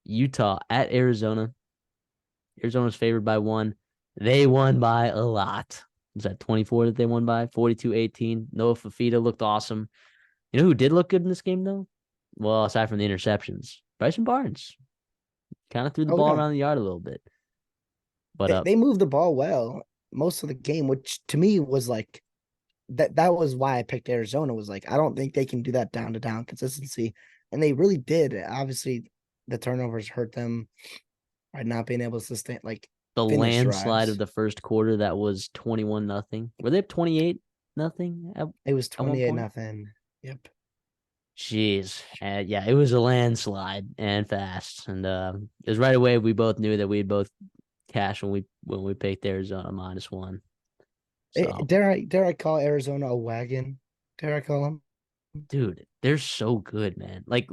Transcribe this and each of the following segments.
Utah at Arizona. Arizona's favored by 1. They won by a lot. Was that 24 that they won by? 42-18. Noah Fafita looked awesome. You know who did look good in this game, though? Well, aside from the interceptions, Bryson Barnes kind of threw the Oh ball no, around the yard a little bit. But they moved the ball well most of the game, which to me was like that was why I picked Arizona. Was like I don't think they can do that down to down consistency, and they really did. Obviously, the turnovers hurt them by not being able to sustain the finish landslide of drives. the first quarter that was 21-0. Were they up 28-0 It was at one 28 point? nothing. Yep. Jeez. Yeah, it was a landslide and fast. And it was right away we both knew that we'd both cash when we picked Arizona -1. So Dare I call Arizona a wagon? Dare I call them? dude, they're so good, man. Like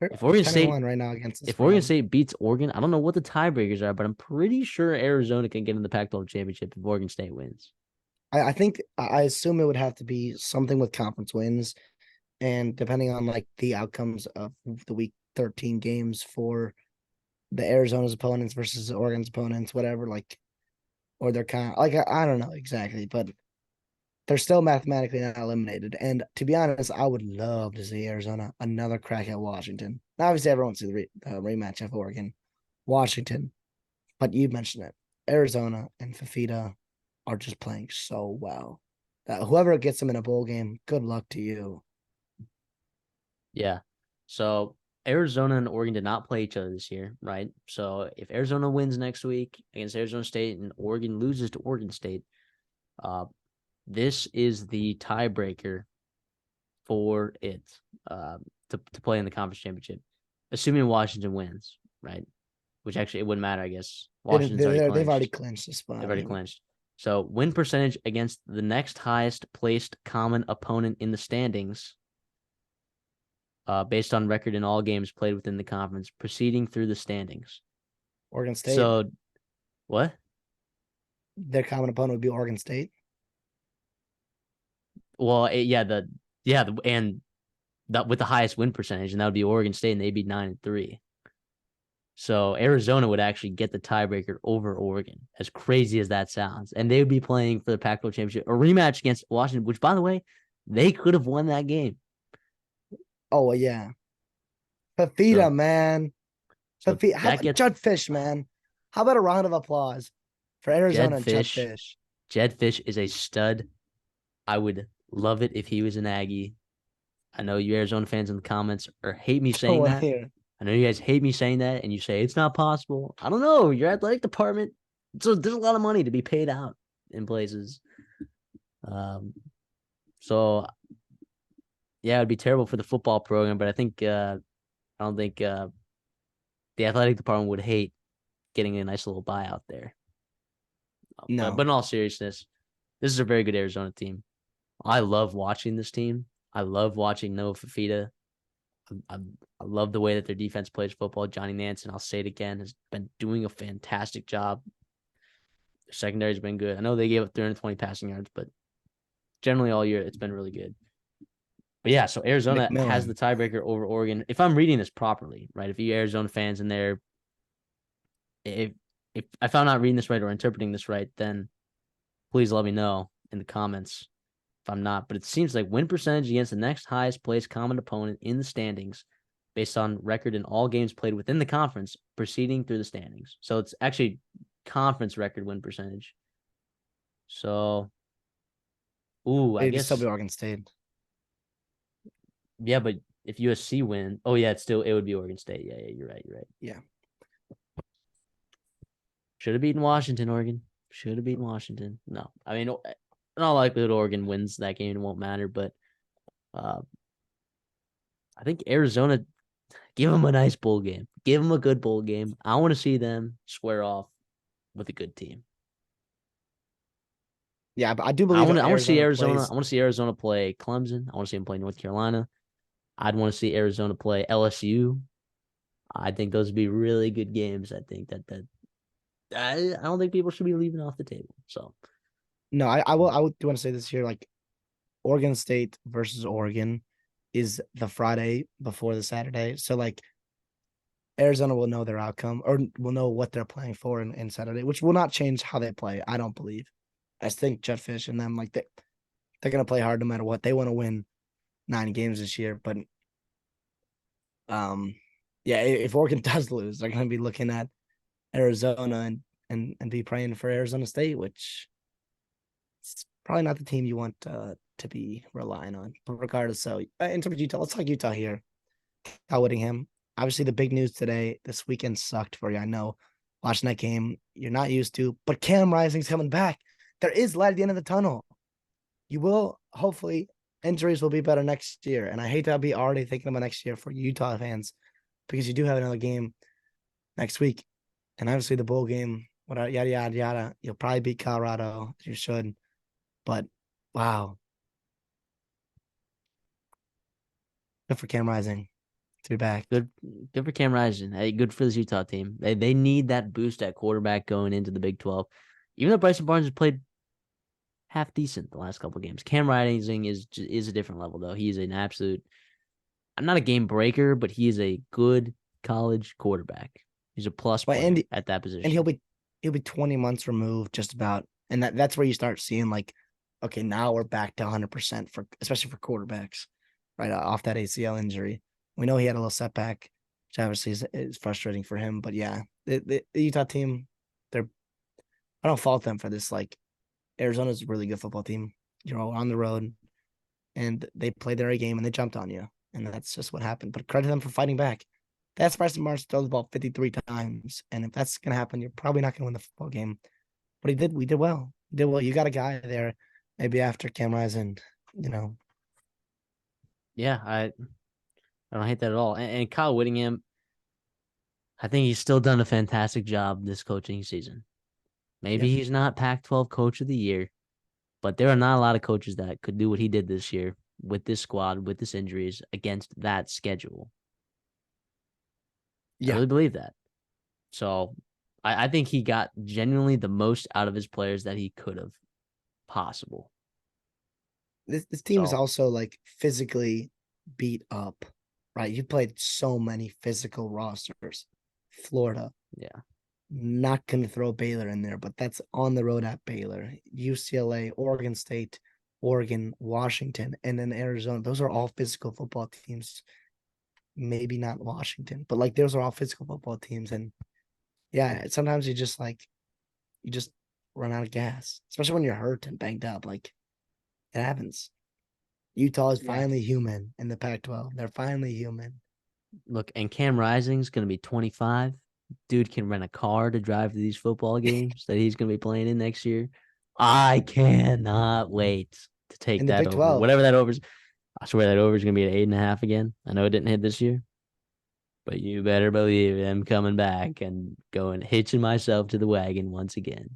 They're if Oregon 10-1 State right now against the if Oregon spread. State beats Oregon, I don't know what the tiebreakers are, but I'm pretty sure Arizona can get in the Pac-12 championship if Oregon State wins. I think I assume it would have to be something with conference wins, and depending on like the outcomes of the week 13 games for the Arizona's opponents versus Oregon's opponents, whatever, like, or they're kind of like I don't know exactly, but they're still mathematically not eliminated. And to be honest, I would love to see Arizona another crack at Washington. Now, obviously, everyone wants to see the rematch of Oregon, Washington, but you mentioned it. Arizona and Fafita are just playing so well that whoever gets them in a bowl game, good luck to you. Yeah. So Arizona and Oregon did not play each other this year, right? So if Arizona wins next week against Arizona State and Oregon loses to Oregon State, uh, this is the tiebreaker for it to play in the conference championship, assuming Washington wins, right? Which actually it wouldn't matter, I guess. Washington's already They've already clinched. clinched the They've spot. already clinched. So win percentage against the next highest placed common opponent in the standings, based on record in all games played within the conference, proceeding through the standings. Oregon State. So what? Their common opponent would be Oregon State. Well, and that with the highest win percentage, and that would be Oregon State, and they'd be 9-3. So Arizona would actually get the tiebreaker over Oregon, as crazy as that sounds. And they would be playing for the Pac-12 championship, a rematch against Washington, which, by the way, they could have won that game. Oh yeah, So, Fafita, man. so How that about gets Judd Fish, man? How about a round of applause for Jed Arizona and Judd Fish. Fish? Jed Fish is a stud. I would love it if he was an Aggie. I know you Arizona fans in the comments or hate me Don't saying want to that. hear. I know you guys hate me saying that, and you say it's not possible. I don't know. Your athletic department, so there's a lot of money to be paid out in places. Um, so yeah, it'd be terrible for the football program, but I don't think the athletic department would hate getting a nice little buyout there. But No, in all seriousness, this is a very good Arizona team. I love watching this team. I love watching Noah Fafita. I, I love the way that their defense plays football. Johnny Nansen, I'll say it again, has been doing a fantastic job. Their secondary's been good. I know they gave up 320 passing yards, but generally all year it's been really good. But yeah, so Arizona has the McMillan. tiebreaker over Oregon. If I'm reading this properly, right? If you Arizona fans in there, if if I'm not reading this right or interpreting this right, then please let me know in the comments if I'm not. But it seems like win percentage against the next highest placed common opponent in the standings based on record in all games played within the conference proceeding through the standings. So it's actually conference record win percentage. So, I It'd still be guess, Oregon State. yeah, but if USC win, oh, yeah, it would be Oregon State. Yeah, you're right. You're right. Yeah. Should have beaten Washington, Oregon. Should have beaten Washington. No, I mean, in all likelihood, Oregon wins that game. It won't matter, but uh, I think Arizona, give them a nice bowl game. Give them a good bowl game. I want to see them square off with a good team. Yeah, but I do believe I want to see Arizona Arizona. plays. I want to see Arizona play Clemson. I want to see them play North Carolina. I'd want to see Arizona play LSU. I think those would be really good games. I think that I don't think people should be leaving off the table. So No, I would do want to say this here. Like Oregon State versus Oregon is the Friday before the Saturday. So like Arizona will know their outcome or will know what they're playing for in Saturday, which will not change how they play. I don't believe. I think Jetfish and them they're gonna play hard no matter what. They want to win 9 games this year, but yeah, if Oregon does lose, they're gonna be looking at Arizona and be praying for Arizona State, which it's probably not the team you want to be relying on. But regardless, so in terms of Utah, let's talk Utah here. Kyle Whittingham. Obviously, the big news today, this weekend sucked for you. I know watching that game, you're not used to, but Cam Rising's coming back. There is light at the end of the tunnel. You will, hopefully, injuries will be better next year. And I hate to be already thinking about next year for Utah fans because you do have another game next week. And obviously, the bowl game, whatever, yada, yada, yada. You'll probably beat Colorado. You should. But wow. Good for Cam Rising to be back. Good for Cam Rising. Hey, good for this Utah team. They need that boost at quarterback going into the Big 12. Even though Bryson Barnes has played half decent the last couple of games, Cam Rising is a different level though. He's an absolute. I'm not a game breaker, but he is a good college quarterback. He's a plus player at that position. And he'll be 20 months removed just about. And that's where you start seeing like, okay, now we're back to 100% for especially for quarterbacks, right off that ACL injury. We know he had a little setback, which obviously is frustrating for him. But yeah, the Utah team, I don't fault them for this. Like Arizona's a really good football team. You're all on the road, and they played their A game and they jumped on you, and that's just what happened. But credit them for fighting back. That's Bryson Barnes throw the ball 53 times, and if that's gonna happen, you're probably not gonna win the football game. But he did. We did well. Did well. You got a guy there. Maybe after Cam Rising, Yeah, I don't hate that at all. And Kyle Whittingham, I think he's still done a fantastic job this coaching season. Maybe he's not Pac-12 Coach of the Year, but there are not a lot of coaches that could do what he did this year with this squad, with this injuries against that schedule. I really believe that. So I think he got genuinely the most out of his players that he could have possible. This team is also like physically beat up, right? You played so many physical rosters. Florida. Yeah. Not going to throw Baylor in there, but that's on the road at Baylor, UCLA, Oregon State, Oregon, Washington, and then Arizona. Those are all physical football teams. Maybe not Washington, but like those are all physical football teams. And yeah, sometimes you just run out of gas, especially when you're hurt and banged up. Like it happens. Utah is finally human in the Pac-12. They're finally human. Look, and Cam Rising's going to be 25. Dude can rent a car to drive to these football games that he's going to be playing in next year. I cannot wait to take in the that Big over. 12. Whatever that over is. I swear that over is going to be at 8.5 again. I know it didn't hit this year, but you better believe I'm coming back and going hitching myself to the wagon once again.